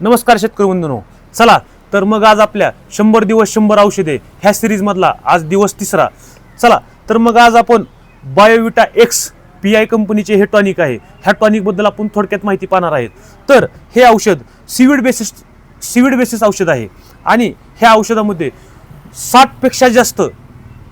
नमस्कार शेतकरी बंधूंनो, चला तर मग आज आपल्या 100 दिवस 100 औषधे ह्या सिरीज मधला आज दिवस 3रा। चला तर मग आज आपण बायोविटा एक्स PI कंपनीचे हे टॉनिक आहे, ह्या टॉनिक बद्दल आपण थोडक्यात माहिती पाहणार आहेत। तर हे औषध सीविड बेसिस औषध आहे आणि ह्या औषधामध्ये 60 पेक्षा जास्त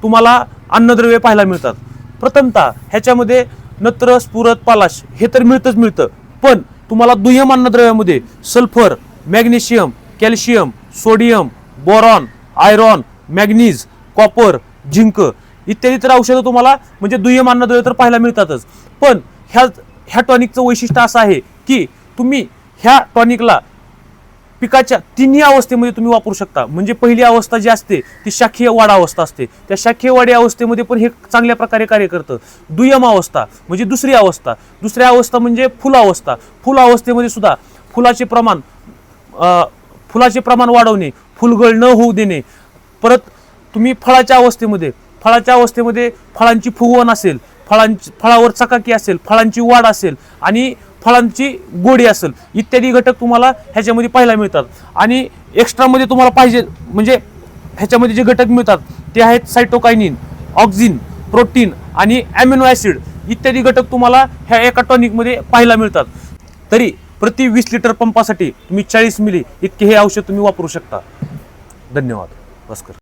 तुम्हाला अन्नद्रव्ये पाहायला मिळतात। प्रथमतः ह्याच्यामध्ये नत्र, स्फुरद, पालाश हे तर मिळतं, पण तुम्हाला दुय्यम अन्नद्रव्यामध्ये sulphur, magnesium, calcium, sodium, boron, iron, manganese, copper, zinc इत्यादी तर औषधं तुम्हाला म्हणजे दुय्यम अन्नद्रव्य तर पाहायला मिळतातच। पण ह्या टॉनिकचं वैशिष्ट्य असं आहे की तुम्ही ह्या टॉनिकला पिकाच्या तिन्ही अवस्थेमध्ये तुम्ही वापरू शकता। म्हणजे पहिली अवस्था जी असते ती शाखीय वाढ अवस्था असते, त्या शाखीय वाढी अवस्थेमध्ये पण हे चांगल्या प्रकारे कार्य करतं। दुय्यम अवस्था म्हणजे दुसरी अवस्था म्हणजे फुल अवस्थेमध्ये सुद्धा फुलाचे प्रमाण वाढवणे, फुलगळ न होऊ देणे। परत तुम्ही फळाच्या अवस्थेमध्ये फळांची फुगवण असेल, फळावर चकाकी असेल, फळांची वाढ असेल आणि फळांची गोडी असेल इत्यादी घटक तुम्हाला ह्याच्यामध्ये पाहायला मिळतात। आणि एक्स्ट्रा मध्ये तुम्हाला पाहिजे म्हणजे ह्याच्यामध्ये जे घटक मिळतात ते आहेत सायटोकायनिन, ऑक्सिन, प्रोटीन आणि अॅमिनो ऍसिड इत्यादी घटक तुम्हाला ह्या एका टॉनिक मध्ये पाहायला मिळतात। तरी प्रति 20 लिटर पंपासाठी तुम्ही 40 मिली इतके हे औषध तुम्ही वापरू शकता। धन्यवाद। बस कर।